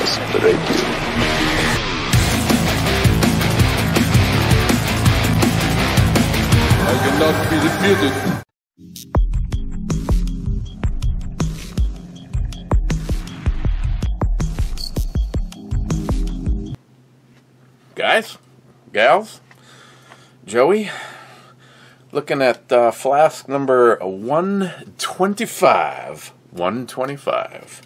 things that I do. I cannot be refuted. Guys, gals, Joey, looking at Flask number 125. 125.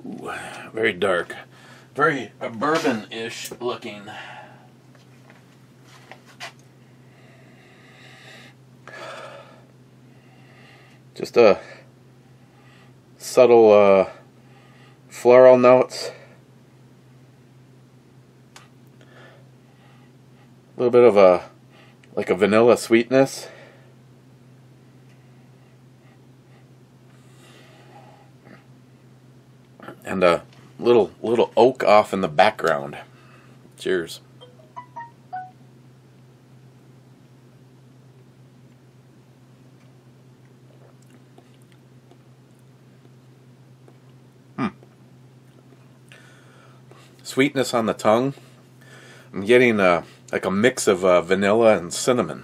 Ooh, very dark. Very bourbon-ish looking. Just a subtle floral notes. A little bit of a vanilla sweetness. And a little oak off in the background. Cheers. Sweetness on the tongue. I'm getting like a mix of vanilla and cinnamon.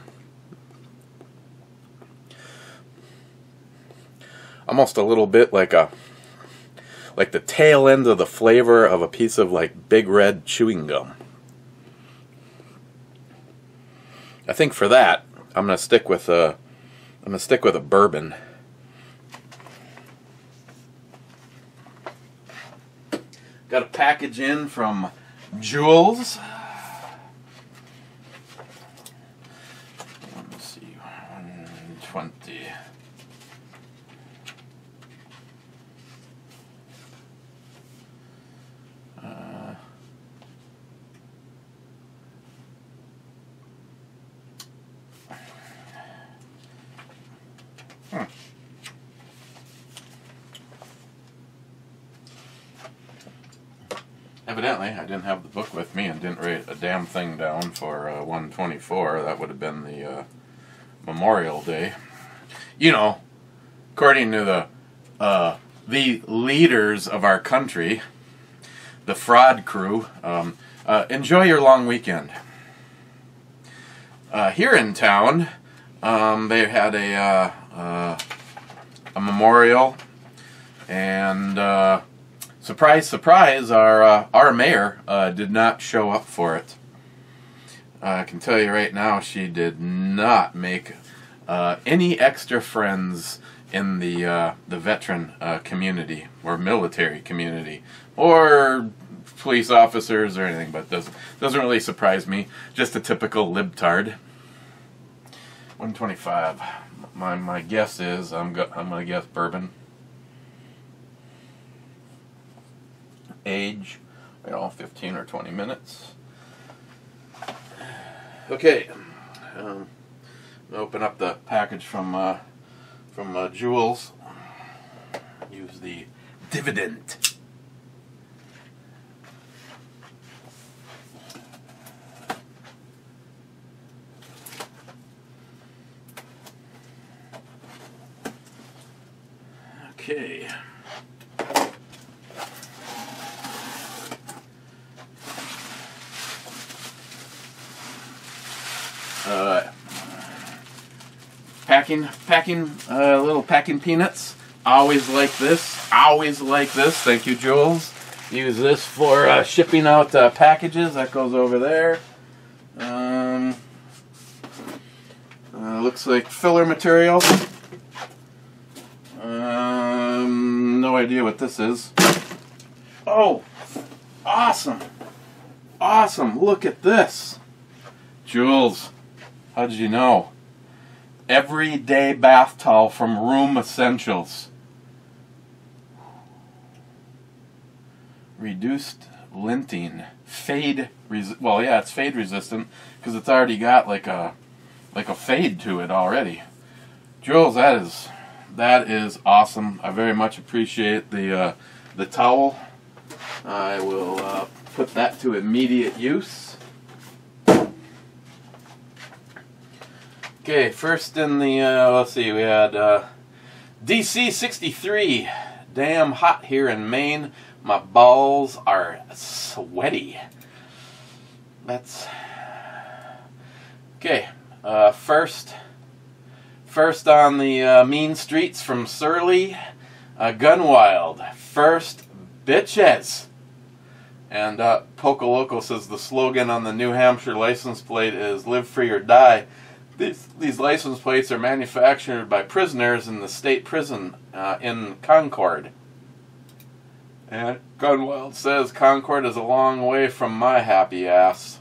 Almost a little bit like the tail end of the flavor of a piece of like big red chewing gum. I think for that I'm gonna stick with a bourbon. Got a package in from Jules. Let's see, 120. Evidently, I didn't have the book with me and didn't write a damn thing down for 124. That would have been the Memorial Day. You know, according to the leaders of our country, the fraud crew, enjoy your long weekend. Here in town, they had a memorial, and surprise, surprise, our mayor did not show up for it. I can tell you right now, she did not make any extra friends in the veteran community or military community or police officers or anything. But doesn't really surprise me. Just a typical libtard. 125. My guess is I'm gonna guess bourbon. Age, 15 or 20 minutes. Okay, open up the package from Jules. Use the dividend. Okay. Little packing peanuts. Always like this. Always like this. Thank you, Jules. Use this for shipping out packages. That goes over there. Looks like filler material. No idea what this is. Oh, awesome. Awesome. Look at this. Jules, how did you know? Everyday bath towel from Room Essentials. Reduced linting. Well, yeah, it's fade resistant because it's already got like a fade to it already. Jules, that is awesome. I very much appreciate the towel. I will put that to immediate use. Okay, first in the, let's see, we had DC 63. Damn hot here in Maine. My balls are sweaty. That's... Okay, first on the mean streets from Surly, Gunwild. First, bitches. And Poco Loco says the slogan on the New Hampshire license plate is "Live Free or Die." These license plates are manufactured by prisoners in the state prison in Concord. And Gunwild says Concord is a long way from my happy ass.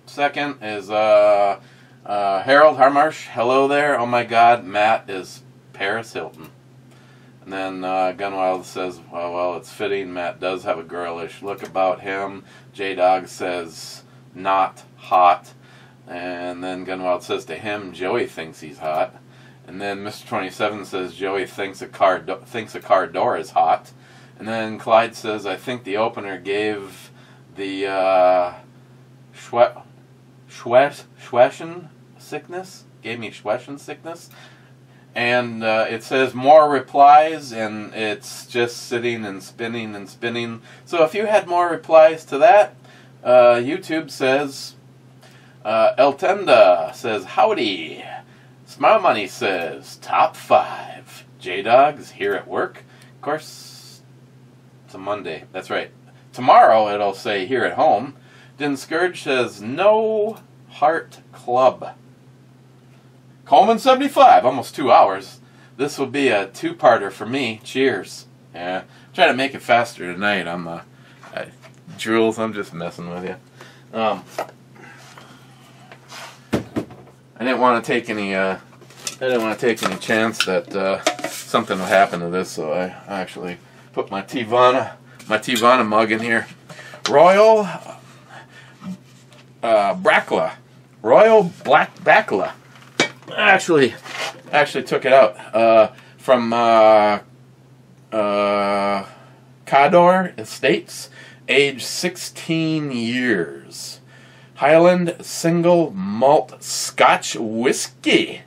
Second is Harold Harmarsh. Hello there. Oh my God, Matt is Paris Hilton. And then Gunwild says, well, it's fitting. Matt does have a girlish look about him. J-Dog says, not hot. And then Gunwild says to him, Joey thinks he's hot. And then Mr. 27 says Joey thinks a car door is hot. And then Clyde says, I think the opener gave the Schwession sickness. Gave me Schwession sickness. And it says more replies, and it's just sitting and spinning and spinning. So if you had more replies to that, YouTube says, Eltenda says, howdy. Smile Money says, top 5. J-Dog's here at work. Of course, it's a Monday. That's right. Tomorrow it'll say here at home. Din Scourge says, no heart club. Coleman 75, almost 2 hours. This will be a two-parter for me. Cheers. Yeah, try to make it faster tonight. Jules, I'm just messing with you. I didn't want to take any chance that something would happen to this, so I actually put my Tivana mug in here. Royal Brackla. Royal Black Backla. Actually took it out from Cador Estates, age 16 years. Highland Single Malt Scotch Whiskey.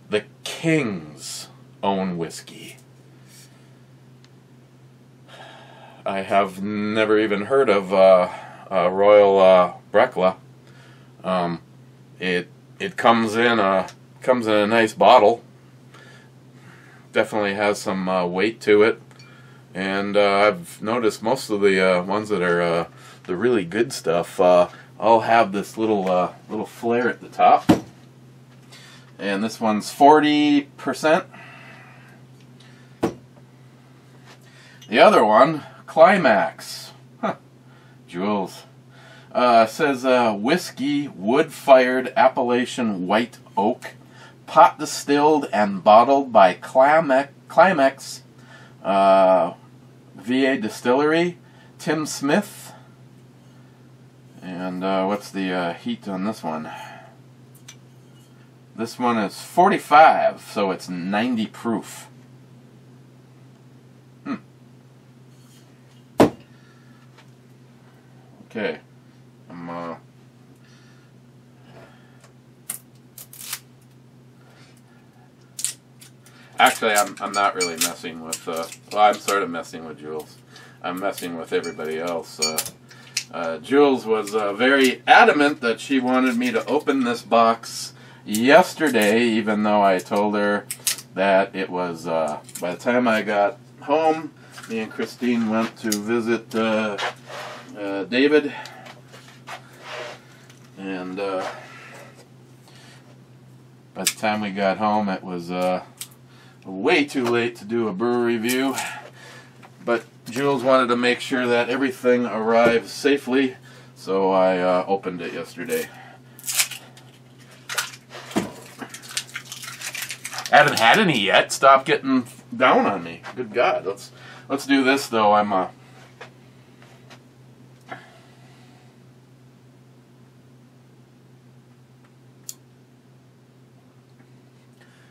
The King's own whiskey. I have never even heard of Royal Brecla. It comes in a nice bottle. Definitely has some weight to it, and I've noticed most of the ones that are the really good stuff all have this little flare at the top. And this one's 40%. The other one, Climax. Huh. Jules. Says whiskey, wood-fired Appalachian white oak, pot distilled and bottled by Climax VA Distillery, Tim Smith. And what's the heat on this one? This one is 45, so it's 90 proof. Okay. Actually, I'm not really messing with, well, I'm sort of messing with Jules. I'm messing with everybody else. Jules was very adamant that she wanted me to open this box yesterday, even though I told her that it was, by the time I got home, me and Christine went to visit David, and by the time we got home, it was way too late to do a brew review. But Jules wanted to make sure that everything arrived safely, so I opened it yesterday. I haven't had any yet. Stop getting down on me. Good God. Let's do this though. As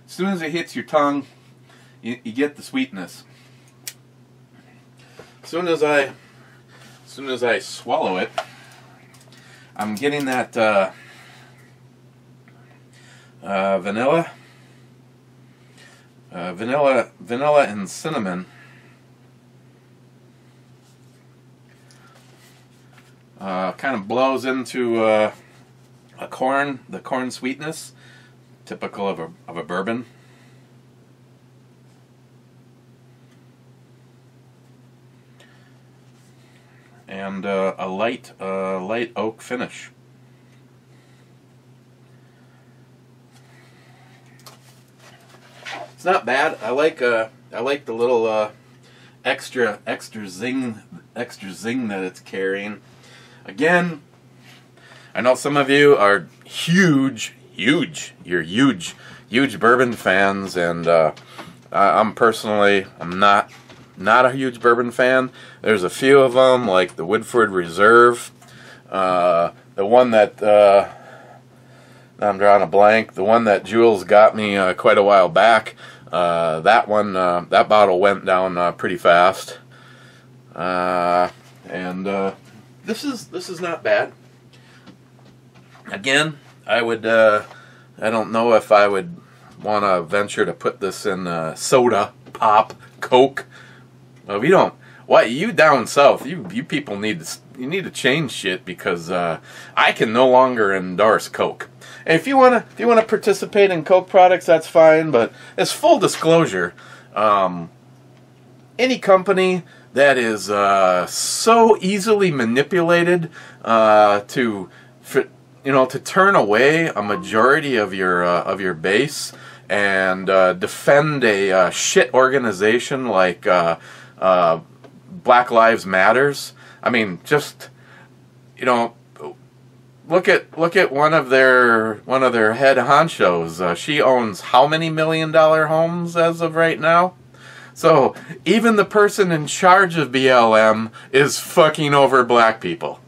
soon as it hits your tongue, you get the sweetness. As soon as I swallow it, I'm getting that vanilla, vanilla and cinnamon. Kind of blows into the corn sweetness, typical of a bourbon. And a light oak finish. It's not bad. I like the little extra zing that it's carrying. Again, I know some of you are huge bourbon fans, and I'm not a huge bourbon fan. There's a few of them, like the Woodford Reserve, the one that I'm drawing a blank. The one that Jules got me quite a while back. That one, that bottle went down pretty fast, and this is not bad. Again, I don't know if I would want to venture to put this in soda, pop, Coke. Well, you down south, you people need to change shit, because I can no longer endorse Coke. And if you wanna participate in Coke products, that's fine. But as full disclosure, any company that is so easily manipulated to turn away a majority of your base and defend a shit organization like Black Lives Matters. I mean, just look at one of their head honchos. She owns how many $1 million homes as of right now? So even the person in charge of BLM is fucking over black people.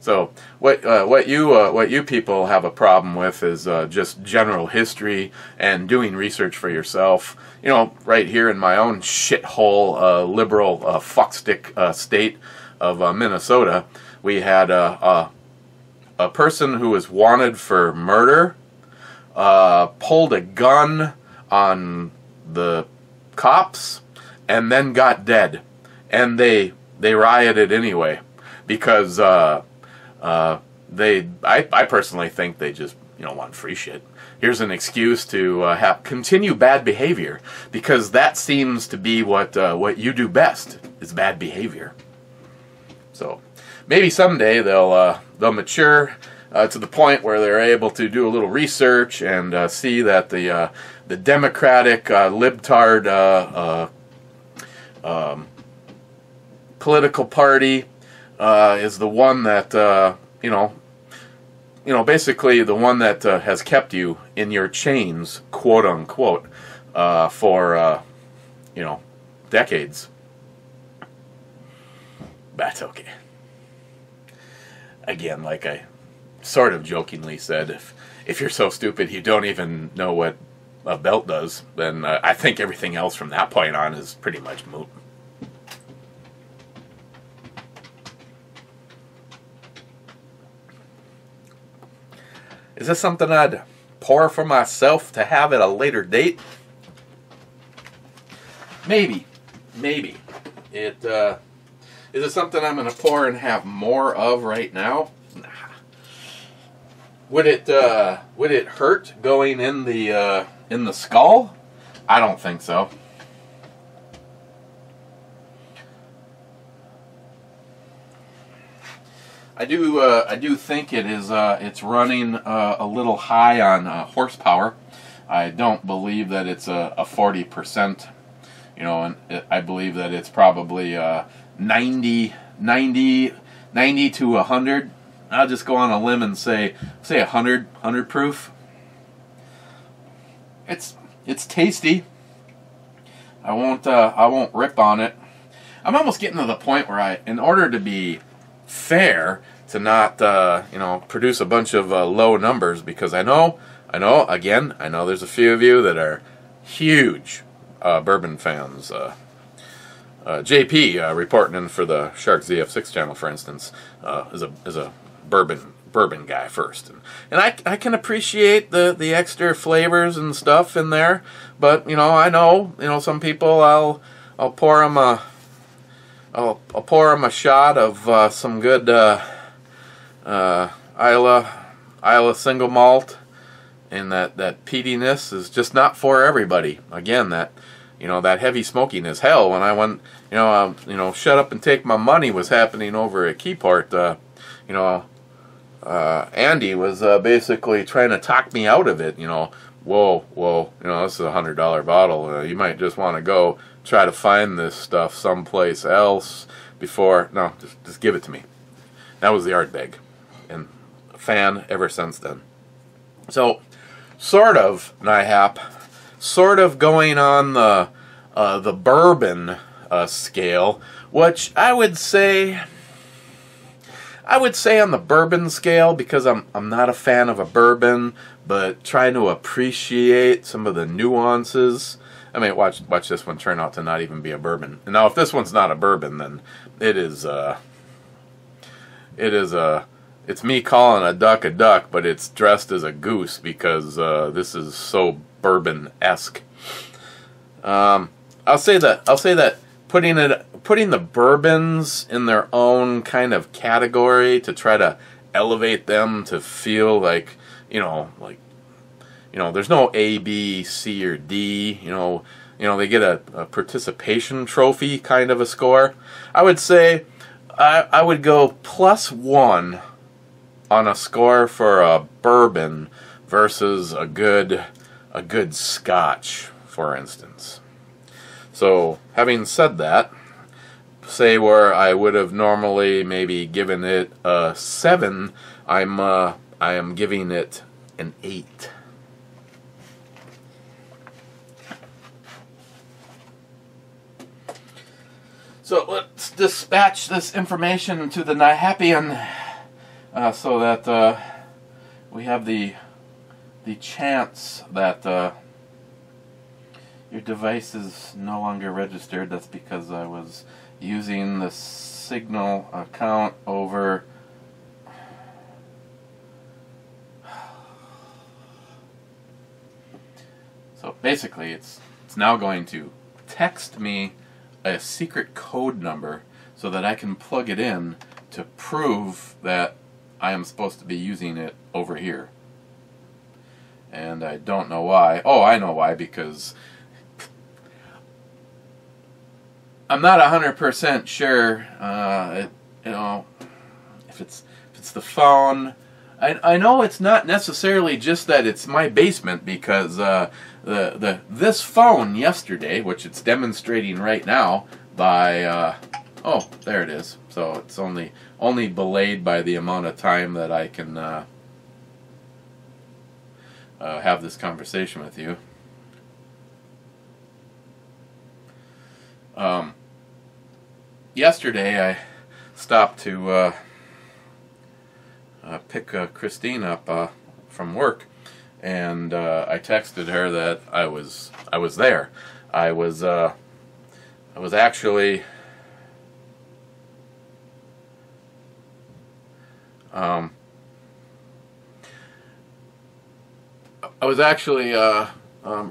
So what you people have a problem with is just general history and doing research for yourself. Right here in my own shithole liberal fuckstick state of Minnesota, we had a person who was wanted for murder pulled a gun on the cops and then got dead, and they rioted anyway, because I personally think they just want free shit. Here's an excuse to continue bad behavior, because that seems to be what you do best, is bad behavior. So maybe someday they'll mature to the point where they're able to do a little research and see that the Democratic libtard political party is the one that basically the one that has kept you in your chains, quote unquote, for decades. That's okay. Again, like I sort of jokingly said, if you're so stupid you don't even know what a belt does, then I think everything else from that point on is pretty much moot. Is this something I'd pour for myself to have at a later date? Maybe. Is it something I'm going to pour and have more of right now? Nah. Would it hurt going in the skull? I don't think so. I do think it's running a little high on horsepower. I don't believe that it's a 40%. And I believe that it's probably 90 to 100. I'll just go on a limb and say 100 proof. It's tasty. I won't rip on it. I'm almost getting to the point where in order to be fair, to not produce a bunch of low numbers, because I know there's a few of you that are huge bourbon fans. JP reporting in for the Shark ZF6 channel, for instance, is a bourbon bourbon guy first, and I can appreciate the extra flavors and stuff in there, but I know some people I'll pour them I'll pour them a shot of some good Isla single malt, and that peatiness is just not for everybody. Again, that that heavy smokiness. Hell, when I went shut up and take my money was happening over at Keyport. Andy was basically trying to talk me out of it. Whoa, this is $100 bottle. You might just want to go try to find this stuff someplace else before. No, just give it to me. That was the Ardbeg, and a fan ever since then. So, sort of going on the bourbon scale, which I would say on the bourbon scale, because I'm not a fan of a bourbon, but trying to appreciate some of the nuances. I mean, watch this one turn out to not even be a bourbon. And now, if this one's not a bourbon, then it's me calling a duck, but it's dressed as a goose, because this is so bourbon-esque. I'll say that putting the bourbons in their own kind of category to try to elevate them to feel like there's no A, B, C, or D. They get a participation trophy kind of a score. I would say I would go +1 on a score for a bourbon versus a good Scotch, for instance. So, having said that, say where I would have normally maybe given it a 7, I am giving it an 8. So let's dispatch this information to the Nahapian, so that we have the chance that your device is no longer registered. That's because I was using the Signal account over so basically it's now going to text me a secret code number so that I can plug it in to prove that I am supposed to be using it over here. And I don't know why. Oh, I know why, because I'm not 100% sure, if it's the phone. I know it's not necessarily just that it's my basement, because this phone yesterday, which it's demonstrating right now by oh, there it is. So it's only belayed by the amount of time that I can have this conversation with you. Yesterday I stopped to pick Christine up from work, and I texted her that I was there. I was actually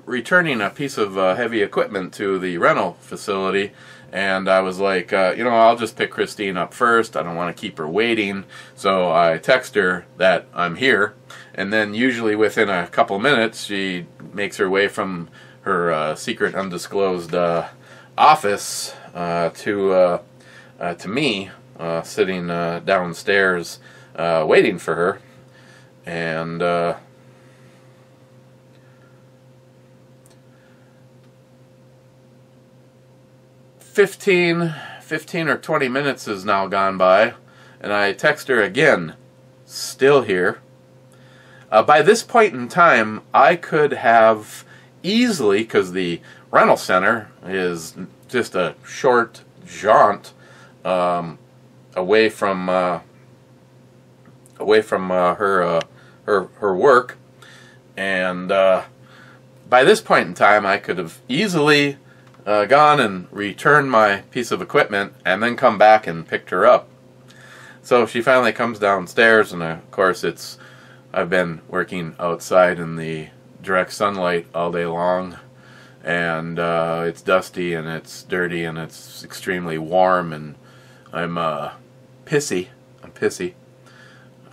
returning a piece of heavy equipment to the rental facility, and I was like, I'll just pick Christine up first. I don't want to keep her waiting. So I text her that I'm here, and then usually within a couple minutes she makes her way from her secret undisclosed office to me, sitting downstairs waiting for her. And 15 or 20 minutes has now gone by, and I text her again, still here. By this point in time, I could have easily, because the rental center is just a short jaunt away from her work, and by this point in time, I could have easily gone and returned my piece of equipment and then come back and picked her up. So she finally comes downstairs, and of course I've been working outside in the direct sunlight all day long, and it's dusty and it's dirty and it's extremely warm, and I'm pissy. I'm pissy.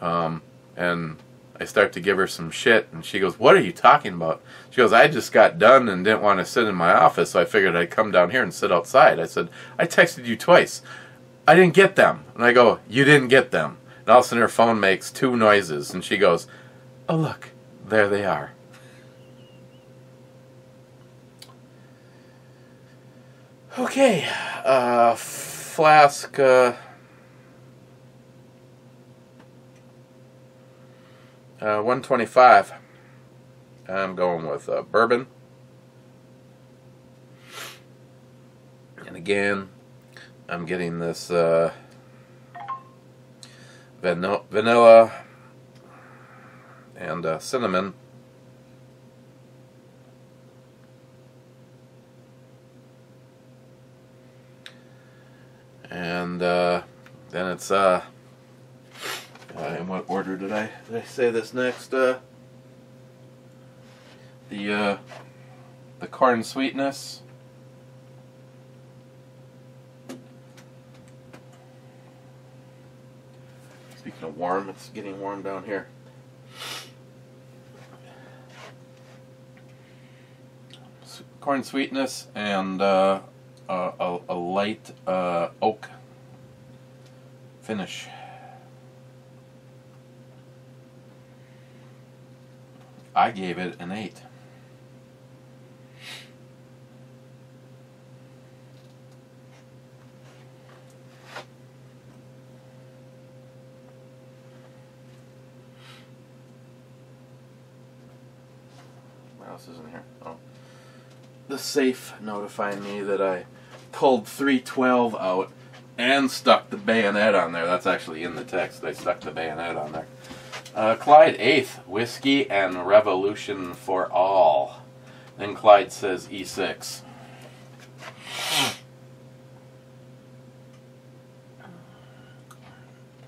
And I start to give her some shit, and she goes, "What are you talking about?" She goes, "I just got done and didn't want to sit in my office, so I figured I'd come down here and sit outside." I said, "I texted you twice. I didn't get them." And I go, "You didn't get them." And all of a sudden her phone makes two noises, and she goes, "Oh, look, there they are." Okay, Flask, 125. I'm going with bourbon. And again, I'm getting this vanilla and cinnamon. And then it's in what order did I say this next? The corn sweetness. Speaking of warm, it's getting warm down here. Corn sweetness and a light oak finish. I gave it an 8. What else is in here? Oh. The safe notifying me that I pulled 312 out and stuck the bayonet on there. That's actually in the text. I stuck the bayonet on there. Clyde 8th, Whiskey and Revolution for All. Then Clyde says E6.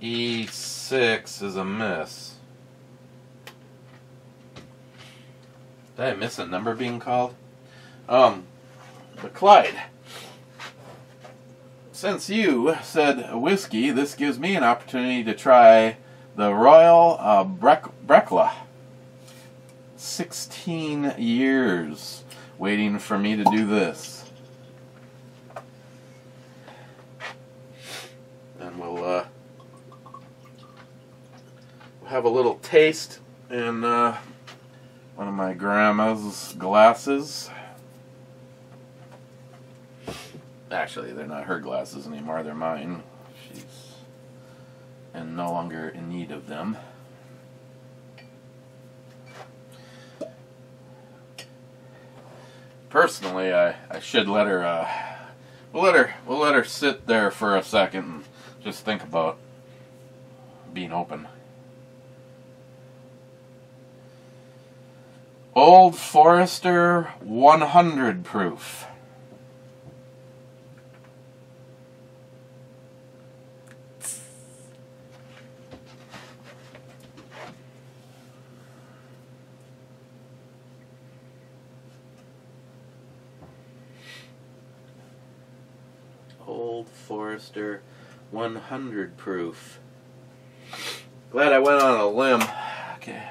E6 is a miss. Did I miss a number being called? But Clyde, since you said whiskey, this gives me an opportunity to try the Royal Brecla. 16 years waiting for me to do this. And we'll have a little taste in one of my grandma's glasses. Actually, they're not her glasses anymore, they're mine. She's and no longer in need of them. Personally, I should let her we'll let her sit there for a second and just think about being open. Old Forester 100 proof. Old Forester 100 proof. Glad I went on a limb. Okay.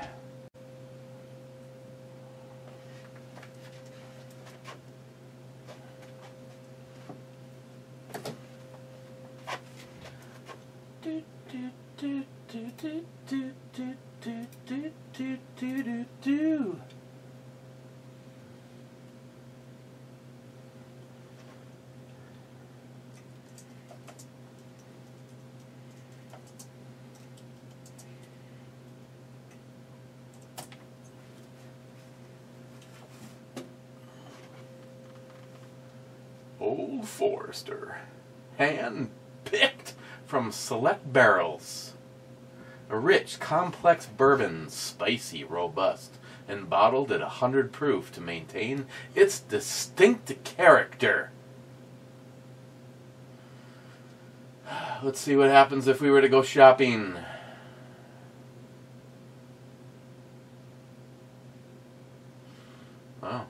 Old Forester, hand-picked from select barrels. A rich, complex bourbon, spicy, robust, and bottled at 100 proof to maintain its distinct character. Let's see what happens if we were to go shopping. Oh,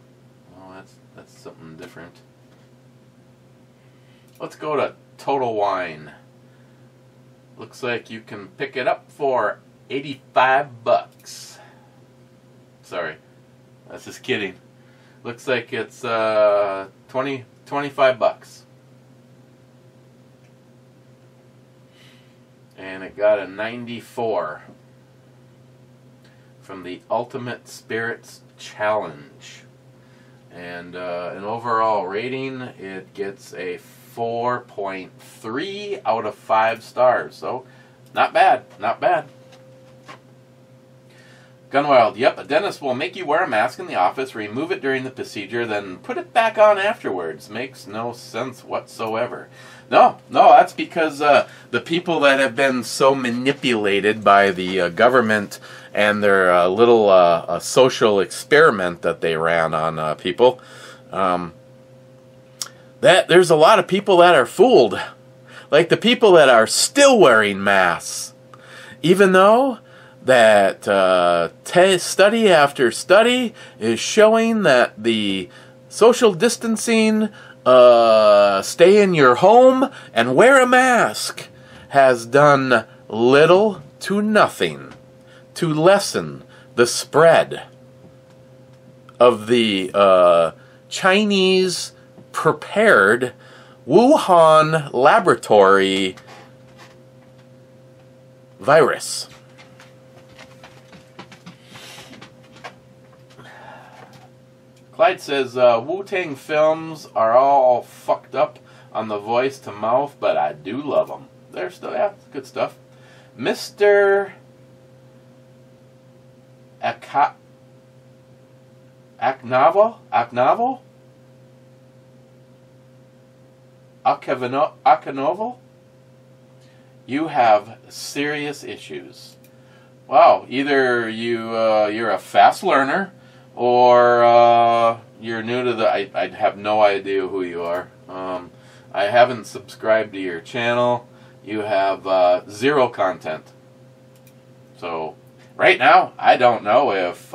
well, that's something different. Let's go to Total Wine. Looks like you can pick it up for 85 bucks. Sorry, that's just kidding. Looks like it's 25 bucks. And it got a 94 from the Ultimate Spirits Challenge. And an overall rating, it gets a 4.3 out of 5 stars. So, not bad, not bad. Gunwild, yep, a dentist will make you wear a mask in the office, remove it during the procedure, then put it back on afterwards. Makes no sense whatsoever. No, that's because the people that have been so manipulated by the government and their little social experiment that they ran on people, that there's a lot of people that are fooled. Like the people that are still wearing masks. Even though that study after study is showing that the social distancing, stay in your home and wear a mask has done little to nothing to lessen the spread of the Chinese prepared Wuhan laboratory virus. Clyde says, Wu-Tang films are all fucked up on the voice to mouth, but I do love them. They're still, yeah, good stuff. Mr. Akanoval? You have serious issues. Wow, either you're a fast learner, or you're new to the... I have no idea who you are. I haven't subscribed to your channel. You have 0 content. So, right now, I don't know if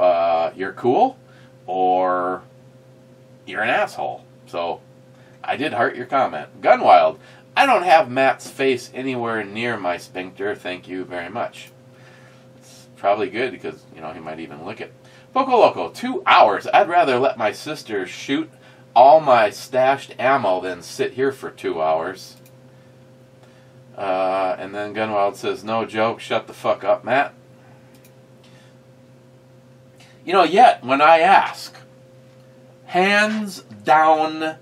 you're cool or you're an asshole. So, I did heart your comment. Gunwild, I don't have Matt's face anywhere near my sphincter. Thank you very much. It's probably good because, you know, he might even lick it. Poco Loco, 2 hours. I'd rather let my sister shoot all my stashed ammo than sit here for 2 hours. And then Gunwild says, no joke, shut the fuck up, Matt. You know, yet, when I ask, hands down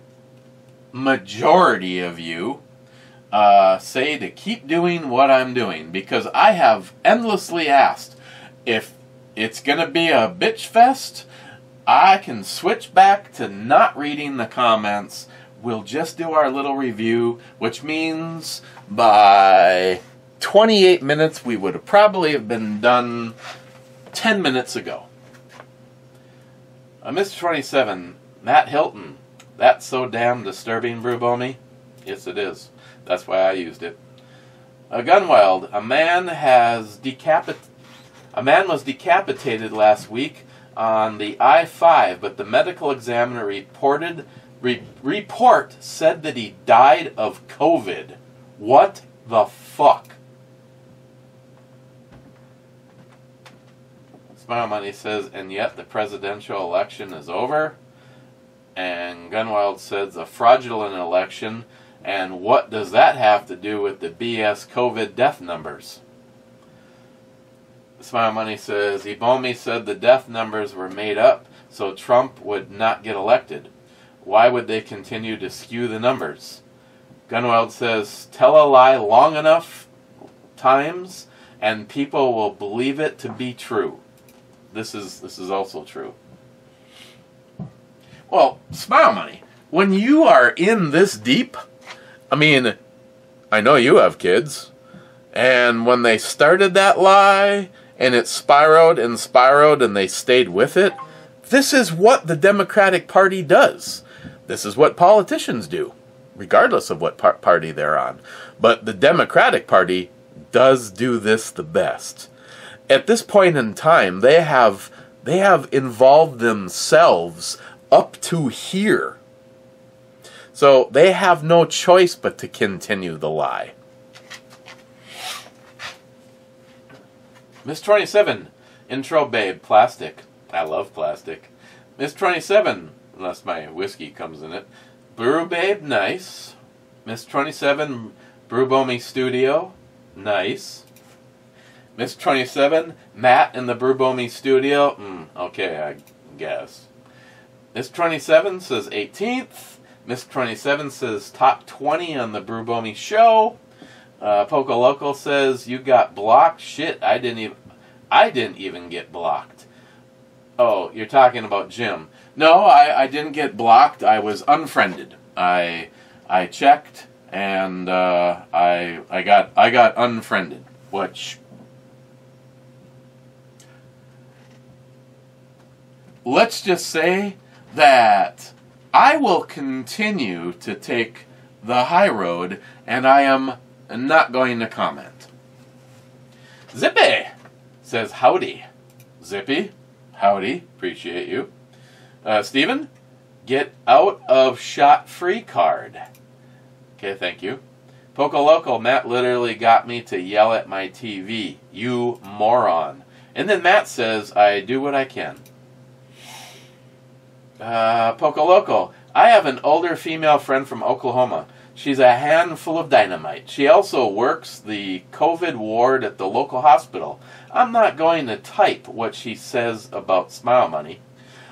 majority of you say to keep doing what I'm doing, because I have endlessly asked if it's going to be a bitch fest, I can switch back to not reading the comments. We'll just do our little review, which means by 28 minutes we would have probably have been done 10 minutes ago. Mr. 27, Matt Hilton. That's so damn disturbing, Brubomi. Yes, it is. That's why I used it. Gunwild, a man was decapitated last week on the I-5, but the medical examiner report said that he died of COVID. What the fuck? Smile Money says, and yet the presidential election is over. And Gunwild says a fraudulent election. And what does that have to do with the BS COVID death numbers? Smile Money says, Ebomi said the death numbers were made up so Trump would not get elected. Why would they continue to skew the numbers? Gunwild says, tell a lie long enough times and people will believe it to be true. This is also true. Well, Smile Money, when you are in this deep, I mean, I know you have kids, and when they started that lie, and it spiraled and spiraled, and they stayed with it, this is what the Democratic Party does. This is what politicians do. regardless of what party they're on. But the Democratic Party does do this the best. At this point in time, they have involved themselves up to here. So they have no choice but to continue the lie. Miss 27, intro babe, plastic. I love plastic. Miss 27, unless my whiskey comes in it. Brew babe, nice. Miss 27, Brew Bomi Studio, nice. Miss 27, Matt in the Brew Bomi Studio, okay, I guess. Miss 27 says 18th. Miss 27 says top 20 on the Brew Bomi show. Poco Loco says you got blocked. Shit, I didn't even get blocked. Oh, you're talking about Jim. No, I didn't get blocked. I was unfriended. I checked and I got unfriended, which, let's just say that I will continue to take the high road, and I am not going to comment. Zippy says howdy. Zippy, howdy, appreciate you. Steven, get out of shot-free card. Okay, thank you. Poco Loco, Matt literally got me to yell at my TV. You moron. And then Matt says, I do what I can. Poco Loco, I have an older female friend from Oklahoma. She's a handful of dynamite. She also works the COVID ward at the local hospital. I'm not going to type what she says about Smile Money.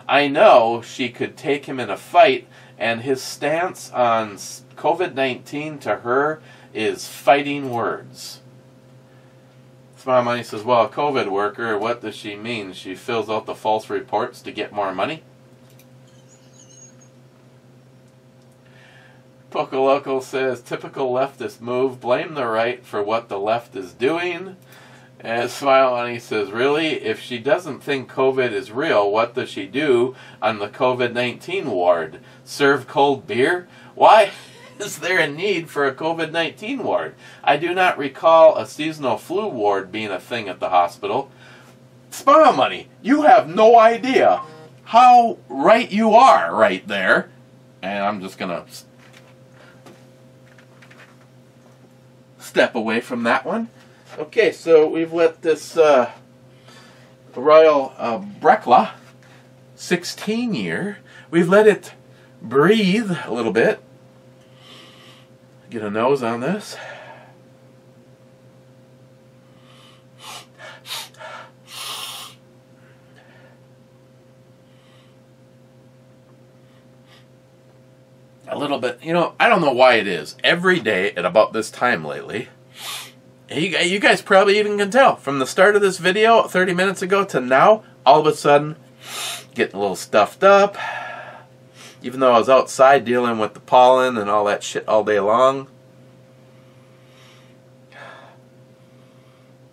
I know she could take him in a fight, and his stance on COVID-19 to her is fighting words. Smile Money says, well, a COVID worker, what does she mean? She fills out the false reports to get more money? Poco Loco says, typical leftist move, blame the right for what the left is doing. And Smile Money says, really? If she doesn't think COVID is real, what does she do on the COVID-19 ward? Serve cold beer? Why is there a need for a COVID-19 ward? I do not recall a seasonal flu ward being a thing at the hospital. Smile Money, you have no idea how right you are right there. And I'm just going to step away from that one. Okay, so we've let this Royal Brecla 16 year, we've let it breathe a little bit. Get a nose on this. A little bit, you know, I don't know why it is. Every day at about this time lately, you guys probably even can tell, from the start of this video 30 minutes ago to now, all of a sudden, getting a little stuffed up. Even though I was outside dealing with the pollen and all that shit all day long.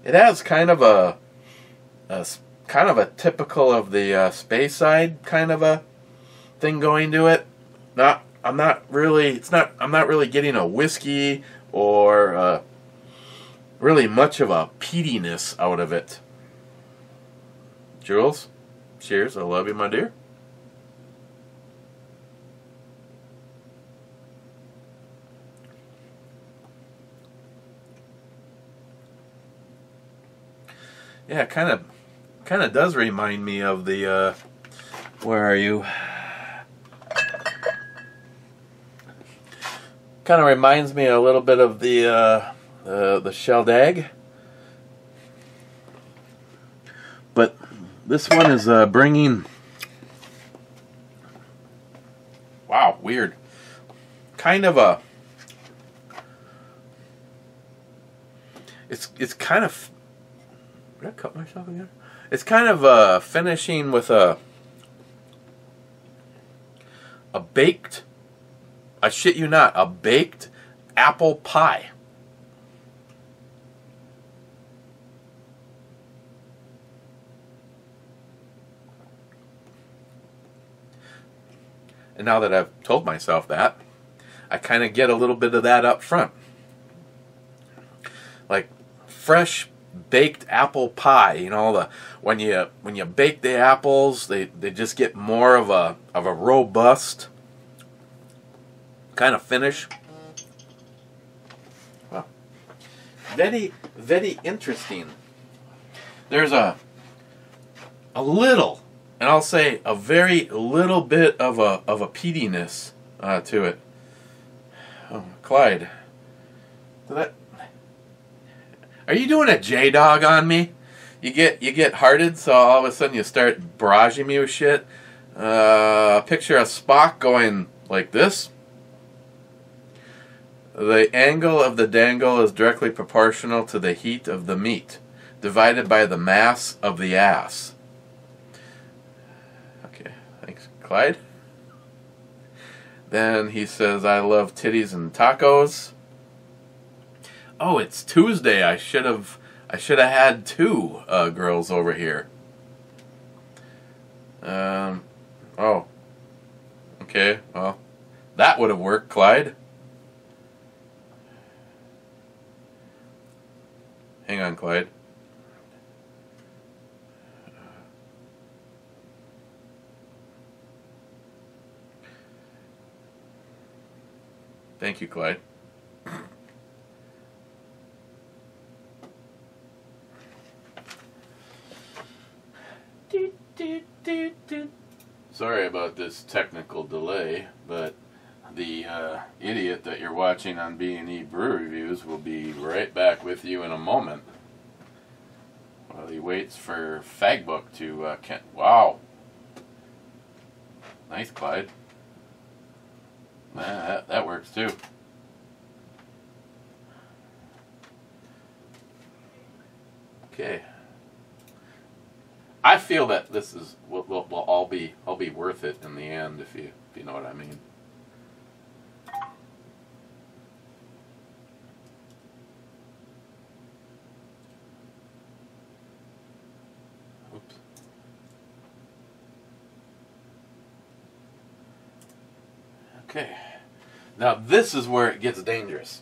It has kind of a typical of the Speyside kind of a thing going to it. I'm not really getting a whiskey or really much of a peatiness out of it. Jules, cheers. I love you, my dear. Yeah, it kind of does remind me of the where are you? Kind of reminds me a little bit of the shelled egg, but this one is bringing. Wow, weird. Kind of a. It's kind of. Did I cut myself again? It's kind of finishing with a baked. I shit you not, a baked apple pie. And now that I've told myself that, I kind of get a little bit of that up front. Like fresh baked apple pie, you know, when you bake the apples, they just get more of a robust kind of finish. Well, very, very interesting. There's a little, and I'll say a very little bit of a peatiness to it. Oh, Clyde, are you doing a J-Dog on me? You get hearted, so all of a sudden you start barraging me with shit. Picture a Spock going like this. The angle of the dangle is directly proportional to the heat of the meat, divided by the mass of the ass. Okay, thanks, Clyde. Then he says, I love titties and tacos. Oh, it's Tuesday. I should have had two girls over here. Oh. Okay, well, that would have worked, Clyde. Hang on, Clyde. Thank you, Clyde. Sorry about this technical delay, but the idiot that you're watching on B&E Brew Reviews will be right back with you in a moment. While he waits for Fagbook to... Wow. Nice, Clyde. That works too. Okay. I feel that this is will all be worth it in the end, if you know what I mean. Oops. Okay. Now this is where it gets dangerous.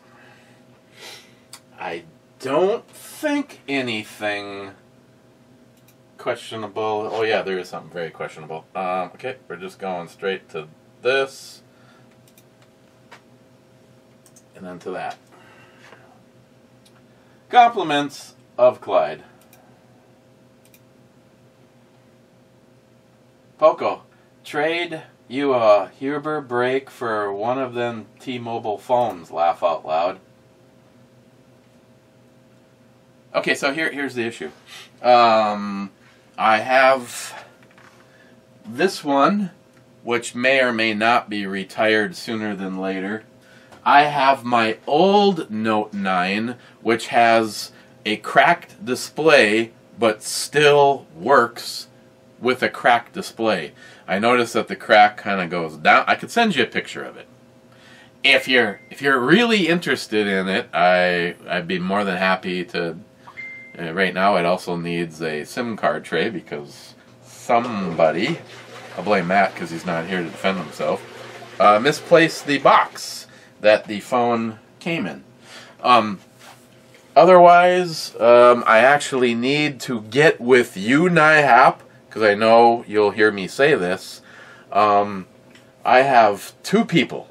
I don't think anything questionable. Oh yeah, there is something very questionable. Okay, we're just going straight to this, and then to that. Compliments of Clyde. Poco, trade you a Huber break for one of them T-Mobile phones, laugh out loud. Okay, so here's the issue. I have this one, which may or may not be retired sooner than later. I have my old Note 9, which has a cracked display, but still works with a cracked display. I noticed that the crack kind of goes down. I could send you a picture of it. If you're really interested in it, I'd be more than happy to. Right now, it also needs a SIM card tray because somebody, I'll blame Matt because he's not here to defend himself, misplaced the box that the phone came in. Otherwise, I actually need to get with you, NIHAP, because I know you'll hear me say this. I have two people.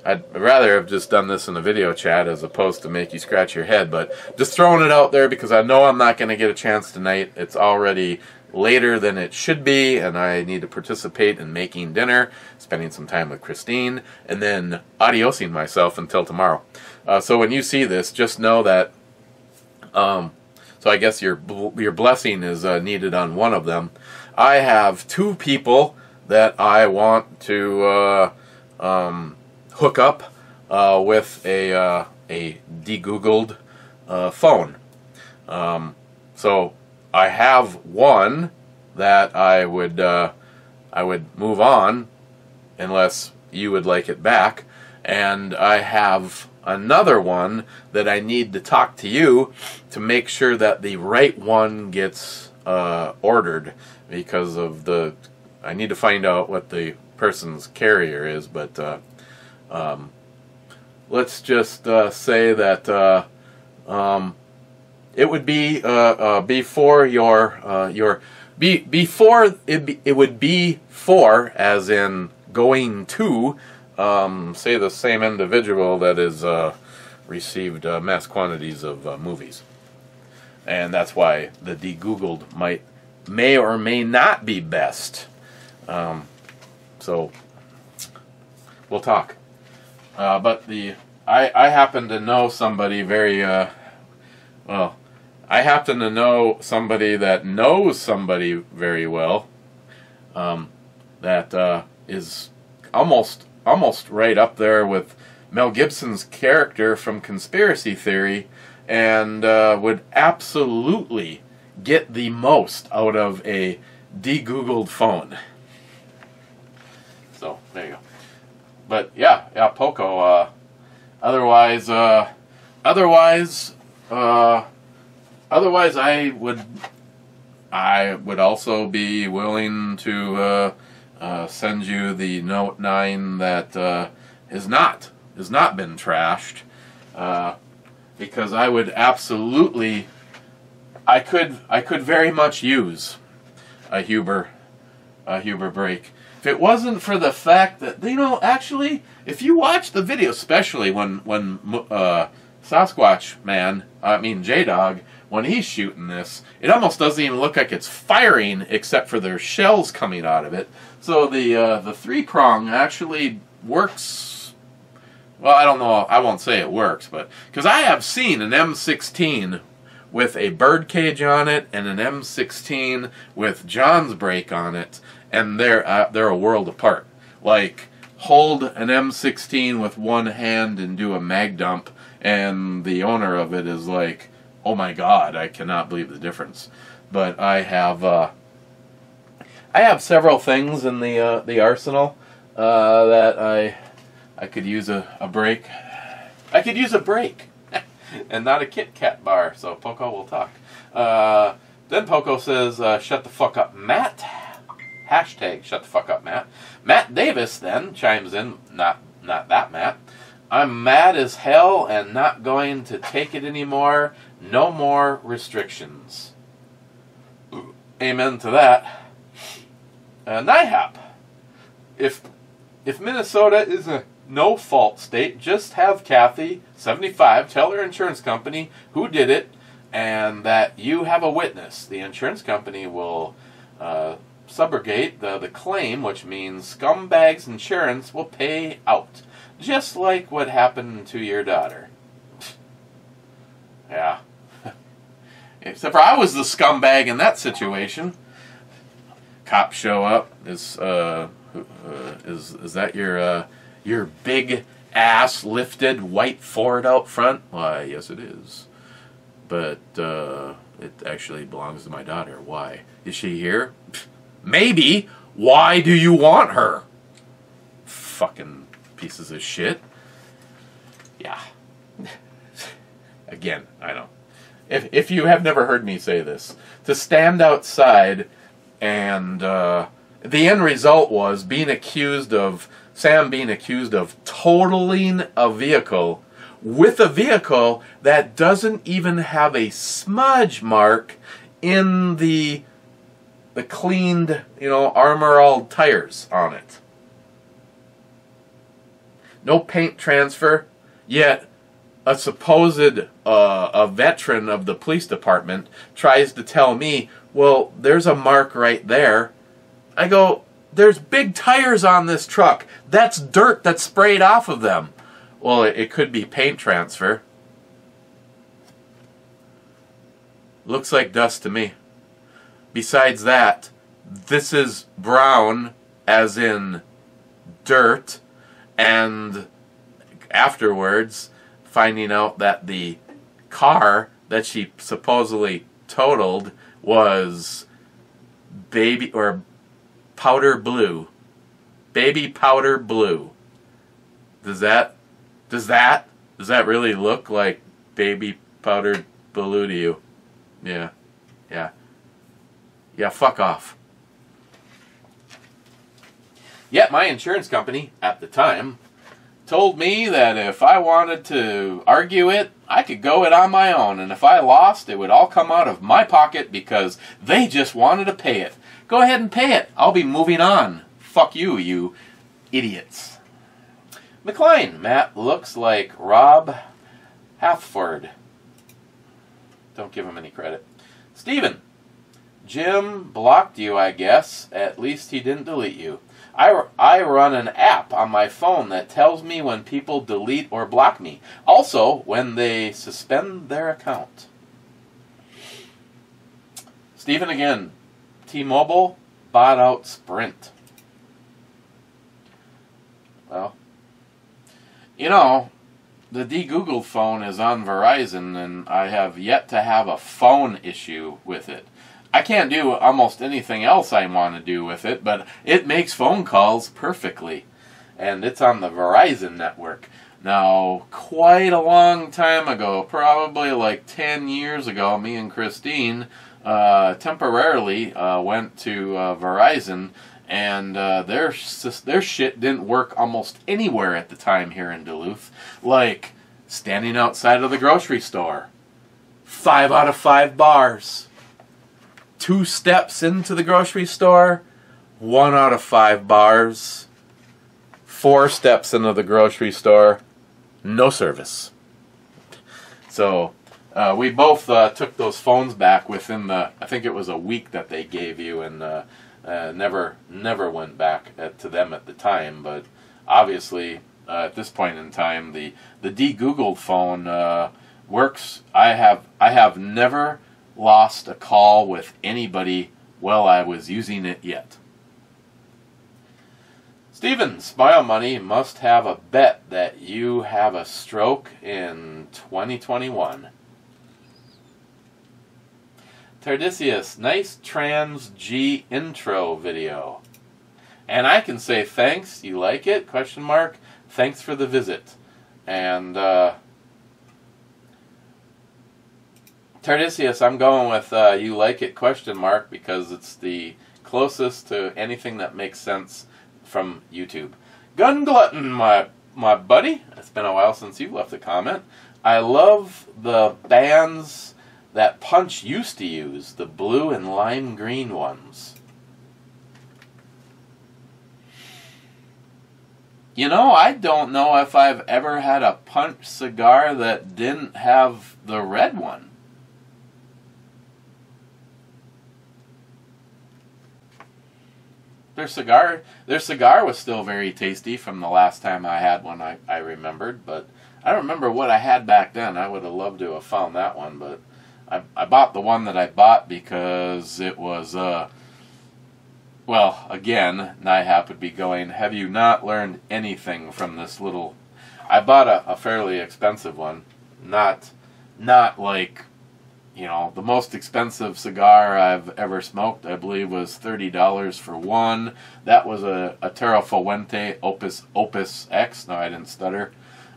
I'd rather have just done this in a video chat as opposed to make you scratch your head, but just throwing it out there because I know I'm not going to get a chance tonight. It's already later than it should be, and I need to participate in making dinner, spending some time with Christine, and then adiosing myself until tomorrow. So when you see this, just know that, so I guess your blessing is needed on one of them. I have two people that I want to hook up with a de-googled phone. So I have one that I would move on unless you would like it back, and I have another one that I need to talk to you to make sure that the right one gets ordered, because of I need to find out what the person's carrier is, but let's just say that it would be before it would be for, as in going to, say the same individual that is received mass quantities of movies, and that's why the de-googled may or may not be best. So we'll talk. But I happen to know somebody very well. I happen to know somebody that knows somebody very well. That is almost right up there with Mel Gibson's character from Conspiracy Theory, and would absolutely get the most out of a de-googled phone. So there you go. But yeah, Poco. Otherwise, I would also be willing to send you the Note 9 that has not been trashed, because I would absolutely, I could very much use a Huber break. If it wasn't for the fact that, actually, if you watch the video, especially when J-Dog, when he's shooting this, it almost doesn't even look like it's firing, except for their shells coming out of it. So the three-prong actually works. Well, I don't know. I won't say it works, but because I have seen an M16 with a birdcage on it and an M16 with John's brake on it, and they're a world apart. Like, hold an M16 with one hand and do a mag dump, and the owner of it is like, oh my God, I cannot believe the difference. But I have several things in the arsenal that I could use a break. I could use a break, and not a Kit Kat bar. So Poco will talk. Then Poco says, "Shut the fuck up, Matt." Hashtag shut the fuck up, Matt. Matt Davis then chimes in, not that Matt. "I'm mad as hell and not going to take it anymore. No more restrictions." Amen to that. NIHAP. If Minnesota is a no-fault state, just have Kathy, 75, tell her insurance company who did it, and that you have a witness. The insurance company will subrogate the claim, which means Scumbag's Insurance will pay out. Just like what happened to your daughter. Yeah. Except for I was the scumbag in that situation. Cops show up. Is that your big ass lifted white Ford out front? Why, yes it is. But it actually belongs to my daughter. Why? Is she here? Maybe. Why do you want her? Fucking pieces of shit. Yeah. Again, I know. If you have never heard me say this, to stand outside and the end result was Sam being accused of totaling a vehicle with a vehicle that doesn't even have a smudge mark in the cleaned, Armor-All tires on it. No paint transfer, yet a supposed a veteran of the police department tries to tell me, well, there's a mark right there. I go, there's big tires on this truck. That's dirt that's sprayed off of them. Well, it could be paint transfer. Looks like dust to me. Besides that, this is brown, as in dirt, and afterwards finding out that the car that she supposedly totaled was baby or powder blue. Baby powder blue. Does that really look like baby powder blue to you? Yeah. Yeah, fuck off. Yet my insurance company, at the time, told me that if I wanted to argue it, I could go it on my own, and if I lost, it would all come out of my pocket because they just wanted to pay it. Go ahead and pay it. I'll be moving on. Fuck you, you idiots. McLean, Matt looks like Rob Halford. Don't give him any credit. Steven, Jim blocked you, I guess. At least he didn't delete you. I run an app on my phone that tells me when people delete or block me. Also, when they suspend their account. Steven again. T-Mobile bought out Sprint. Well, you know, the de-Googled phone is on Verizon, and I have yet to have a phone issue with it. I can't do almost anything else I want to do with it, but it makes phone calls perfectly. And it's on the Verizon network. Now, quite a long time ago, probably like 10 years ago, me and Christine temporarily went to Verizon, and their shit didn't work almost anywhere at the time here in Duluth. Like standing outside of the grocery store. 5 out of 5 bars. 2 steps into the grocery store, 1 out of 5 bars. 4 steps into the grocery store, no service. So we both took those phones back within I think it was a week that they gave you, and never went back to them at the time. But obviously, at this point in time, the de-Googled phone works. I have never lost a call with anybody while I was using it yet. Steven, Smile Money must have a bet that you have a stroke in 2021. Tardisius, nice Trans G intro video. And I can say thanks, you like it? Question mark. Thanks for the visit. And Tardisius, I'm going with you like it question mark because it's the closest to anything that makes sense from YouTube. Gun Glutton, my buddy. It's been a while since you've left a comment. I love the bands that Punch used to use, the blue and lime green ones. You know, I don't know if I've ever had a Punch cigar that didn't have the red one. Their cigar was still very tasty from the last time I had one, I remembered, but I don't remember what I had back then. I would have loved to have found that one, but I bought the one that I bought because it was, well, again, NIHAP would be going, have you not learned anything from this little... I bought a fairly expensive one, not like... You know, the most expensive cigar I've ever smoked, I believe, was $30 for one. That was a Terra Fuente Opus X. No, I didn't stutter.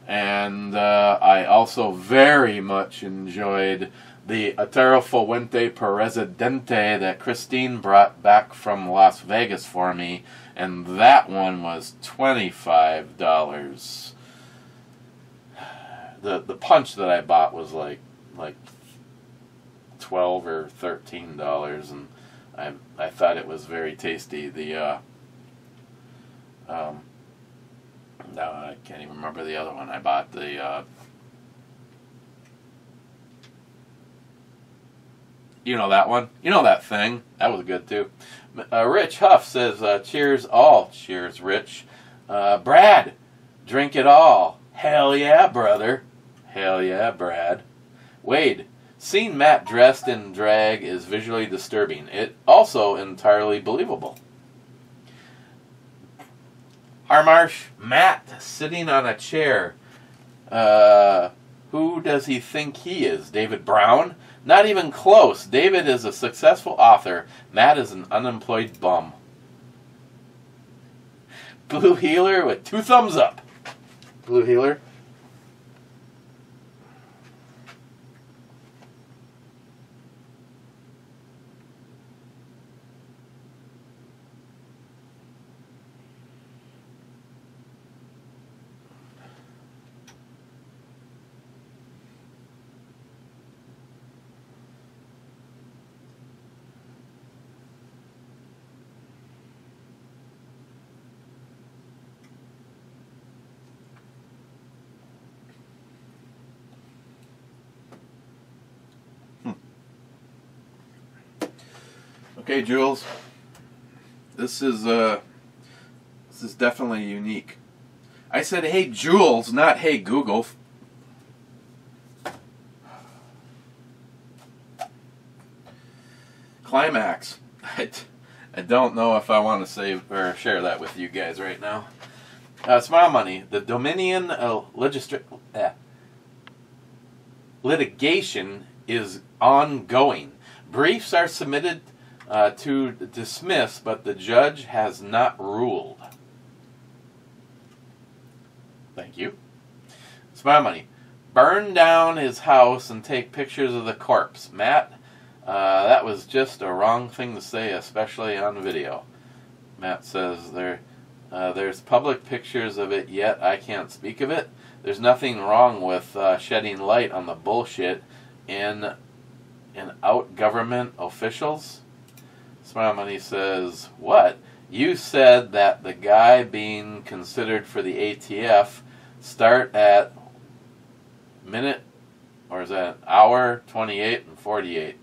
And I also very much enjoyed the Terra Fuente Presidente that Christine brought back from Las Vegas for me. And that one was $25. The punch that I bought was like $12 or $13, and I thought it was very tasty. The no, I can't even remember the other one I bought. The you know that one, you know that thing, that was good too. Rich Huff says, cheers all. Cheers, Rich. Brad, drink it all. Hell yeah, brother. Hell yeah, Brad. Wade, seeing Matt dressed in drag is visually disturbing. It also entirely believable. Harmarsh, Matt sitting on a chair. Who does he think he is? David Brown? Not even close. David is a successful author. Matt is an unemployed bum. Blue Healer with 2 thumbs up. Blue Healer. Okay, Jules. This is definitely unique. I said, "Hey, Jules," not "Hey, Google." Climax. I don't know if I want to say or share that with you guys right now. Smile Money. The Dominion litigation is ongoing. Briefs are submitted to dismiss, but the judge has not ruled. Thank you. Smile Money. Burn down his house and take pictures of the corpse. Matt, that was just a wrong thing to say, especially on video. Matt says there's public pictures of it, yet I can't speak of it. There's nothing wrong with shedding light on the bullshit in out government officials. Smile Money says, what? You said that the guy being considered for the ATF start at minute, or is that hour 28 and 48?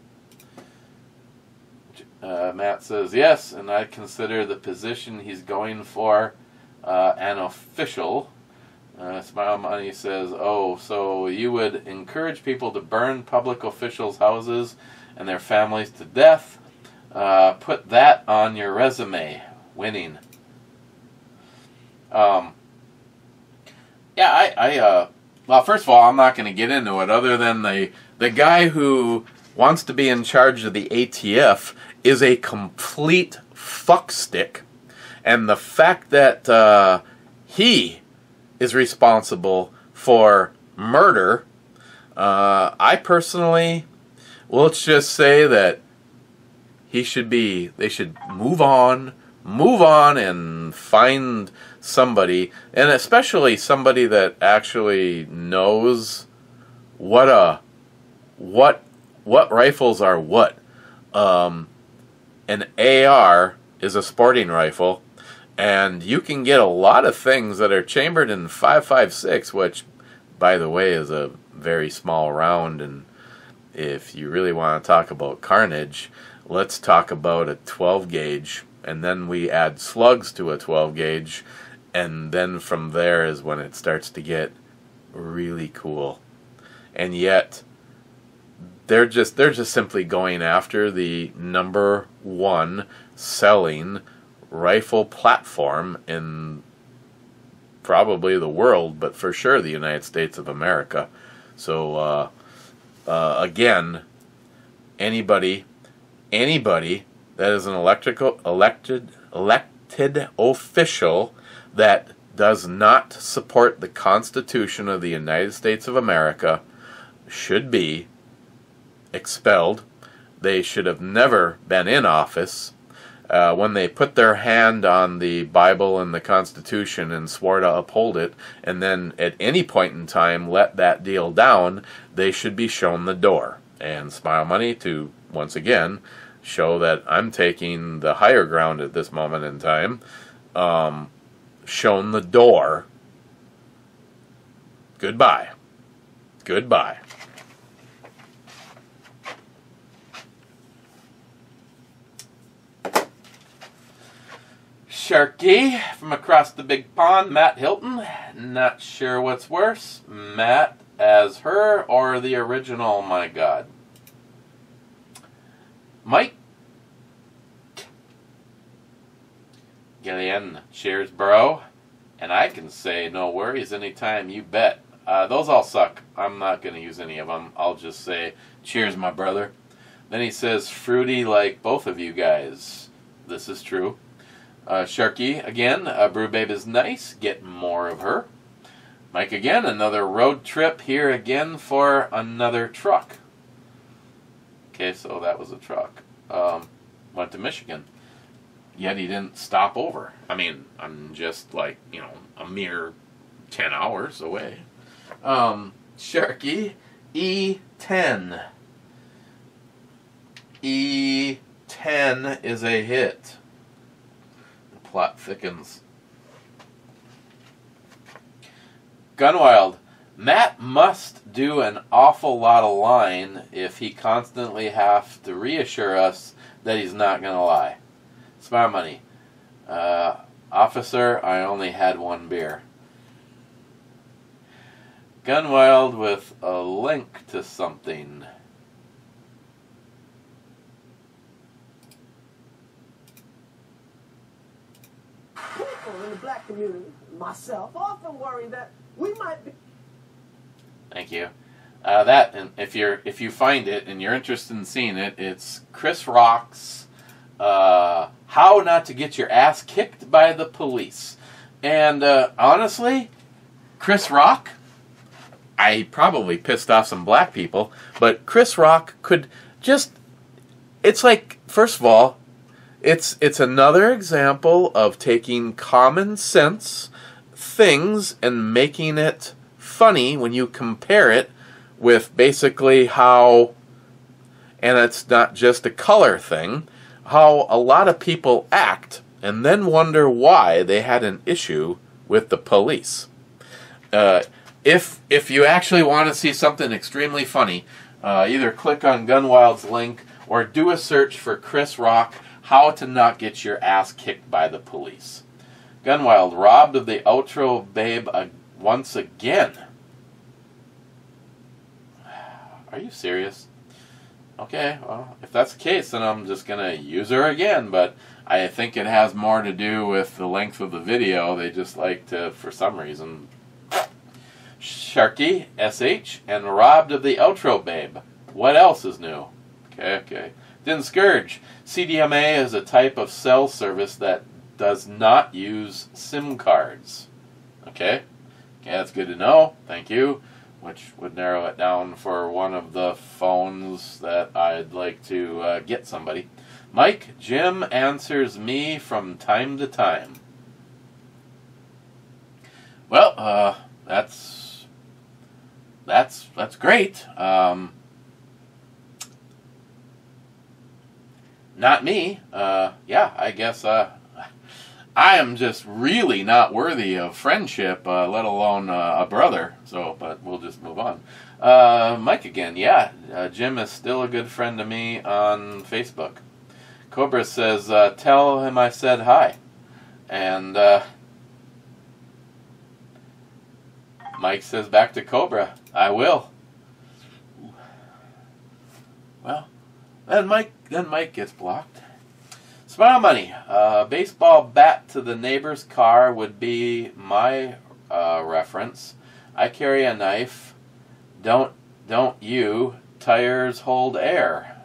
Matt says, yes, and I consider the position he's going for an official. Smile Money says, oh, so you would encourage people to burn public officials' houses and their families to death? Put that on your resume. Winning. Well, first of all, I'm not going to get into it other than the guy who wants to be in charge of the ATF is a complete fuckstick. And the fact that he is responsible for murder, I personally, well, let's just say that they should move on and find somebody, and especially somebody that actually knows what rifles are what. An AR is a sporting rifle, and you can get a lot of things that are chambered in 5.56, which, by the way, is a very small round. And if you really want to talk about carnage, let's talk about a 12 gauge, and then we add slugs to a 12 gauge, and then from there is when it starts to get really cool. And yet they're just simply going after the number one selling rifle platform in probably the world, but for sure the United States of America. So again, anybody that is an elected official that does not support the Constitution of the United States of America should be expelled. They should have never been in office. When they put their hand on the Bible and the Constitution and swore to uphold it, and then at any point in time let that deal down, they should be shown the door. And Smile Money, to once again show that I'm taking the higher ground at this moment in time, shown the door. Goodbye. Goodbye. Sharky from across the big pond, Matt Hilton. Not sure what's worse, Matt as her or the original, my God. Mike Gillian, cheers, bro. And I can say no worries anytime, you bet. Those all suck. I'm not going to use any of them. I'll just say cheers, my brother. Then he says fruity like both of you guys. This is true. Sharky again, Brew Babe is nice. Get more of her. Mike again, another road trip here again for another truck. Okay, so that was a truck. Went to Michigan. Yet he didn't stop over. I mean, I'm just like, a mere 10 hours away. Sharky, E10. E10 is a hit. The plot thickens. Gunwild. Matt must do an awful lot of lying if he constantly has to reassure us that he's not going to lie. Smart money. Officer, I only had one beer. Gunwild with a link to something. People in the black community, myself, often worry that we might be. Thank you. That, and if you find it and you're interested in seeing it, it's Chris Rock's "How Not to Get Your Ass Kicked by the Police." And honestly, Chris Rock, I probably pissed off some black people, but Chris Rock could just. It's like, first of all, it's another example of taking common sense things and making it funny when you compare it with basically how, and it's not just a color thing, how a lot of people act and then wonder why they had an issue with the police. If you actually want to see something extremely funny, either click on Gunwild's link or do a search for Chris Rock, "How to Not Get Your Ass Kicked by the Police." Gunwild robbed of the outro babe once again. Are you serious? Okay, well, if that's the case, then I'm just going to use her again, but I think it has more to do with the length of the video. They just like to, for some reason, Sharky, SH, and robbed of the outro babe. What else is new? Okay. Didn't Scourge. CDMA is a type of cell service that does not use SIM cards. Okay, that's good to know. Thank you. Which would narrow it down for one of the phones that I'd like to get somebody. Mike, Jim answers me from time to time. Well, that's great. Not me. Yeah, I guess I am just really not worthy of friendship, let alone a brother. So, but we'll just move on. Mike again. Yeah, Jim is still a good friend to me on Facebook. Cobra says, tell him I said hi. And Mike says back to Cobra, I will. Well, then Mike gets blocked. Smile money. Baseball bat to the neighbor's car would be my reference. I carry a knife. Don't you? Tires hold air.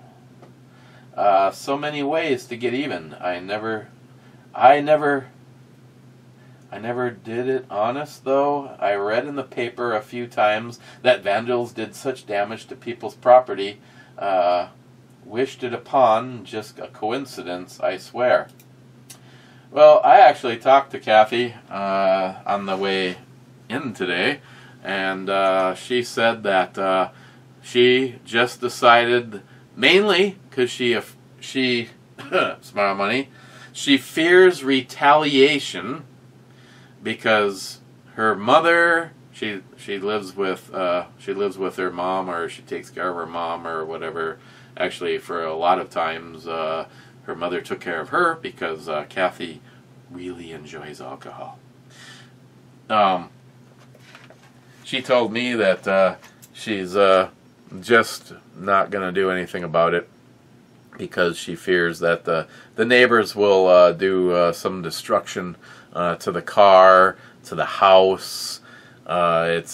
So many ways to get even. I never did it honest, though. I read in the paper a few times that vandals did such damage to people's property. Wished it upon, just a coincidence, I swear. Well, I actually talked to Kathy on the way in today, and she said that she just decided, mainly because she smart money, she fears retaliation because her mother, she lives with her mom, or she takes care of her mom or whatever. Actually, for a lot of times, her mother took care of her because Kathy really enjoys alcohol. She told me that she's just not going to do anything about it because she fears that the neighbors will do some destruction to the car, to the house. They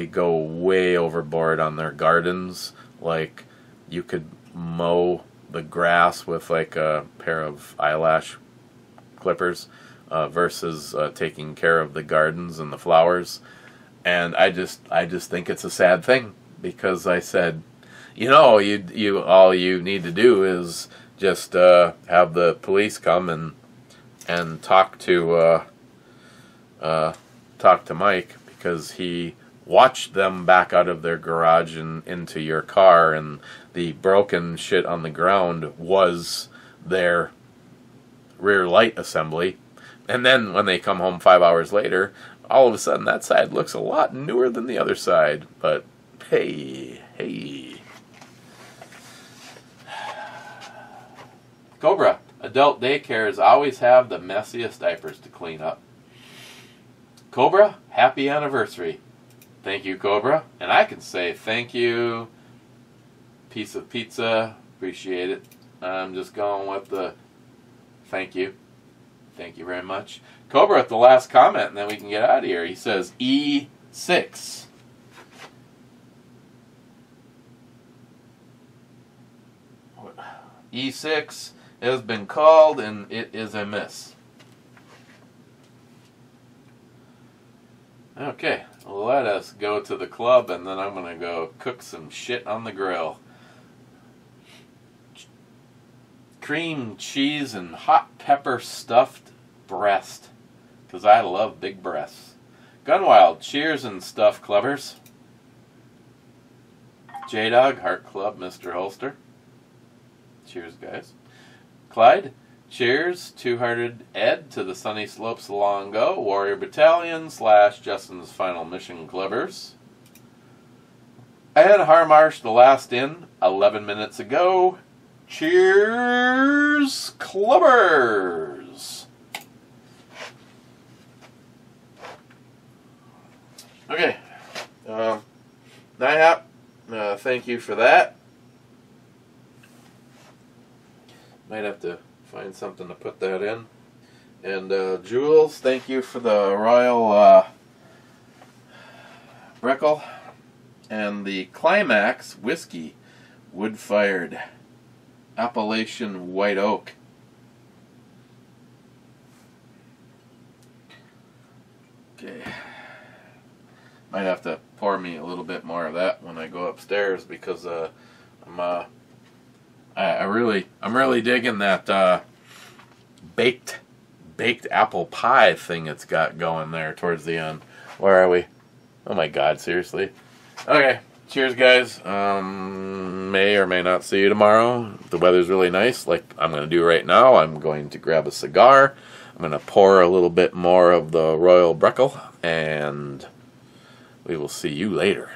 go way overboard on their gardens. Like, you could mow the grass with like a pair of eyelash clippers versus taking care of the gardens and the flowers. And I just think it's a sad thing because I said, you all you need to do is just have the police come and talk to Mike, because he watched them back out of their garage and into your car, and the broken shit on the ground was their rear light assembly. And then when they come home 5 hours later, all of a sudden that side looks a lot newer than the other side. But hey. Cobra, adult daycares always have the messiest diapers to clean up. Cobra, happy anniversary. Thank you, Cobra. And I can say thank you. Piece of pizza. Appreciate it. I'm just going with the thank you. Thank you very much. Cobra at the last comment, and then we can get out of here. He says E6. E6 has been called, and it is a miss. Okay, let us go to the club, and then I'm going to go cook some shit on the grill. Cream cheese and hot pepper stuffed breast, because I love big breasts. Gunwild, cheers and stuff, clubbers. J-Dog, Heart Club, Mr. Holster. Cheers, guys. Clyde, cheers. Two-Hearted Ed to the Sunny Slopes Long Go. Warrior Battalion / Justin's Final Mission Clubbers. And Harmarsh, the last in, 11 minutes ago. Cheers, clubbers. Okay. NIHAP, thank you for that. Might have to find something to put that in. And Jules, thank you for the Royal Brickle. And the Climax Whiskey Wood-Fired Appalachian White Oak. Okay. Might have to pour me a little bit more of that when I go upstairs, because I'm really digging that baked apple pie thing it's got going there towards the end. Where are we? Oh my God, seriously. Okay, cheers, guys. May or may not see you tomorrow. If the weather's really nice, like I'm going to do right now, I'm going to grab a cigar. I'm going to pour a little bit more of the Royal Brickle, and we will see you later.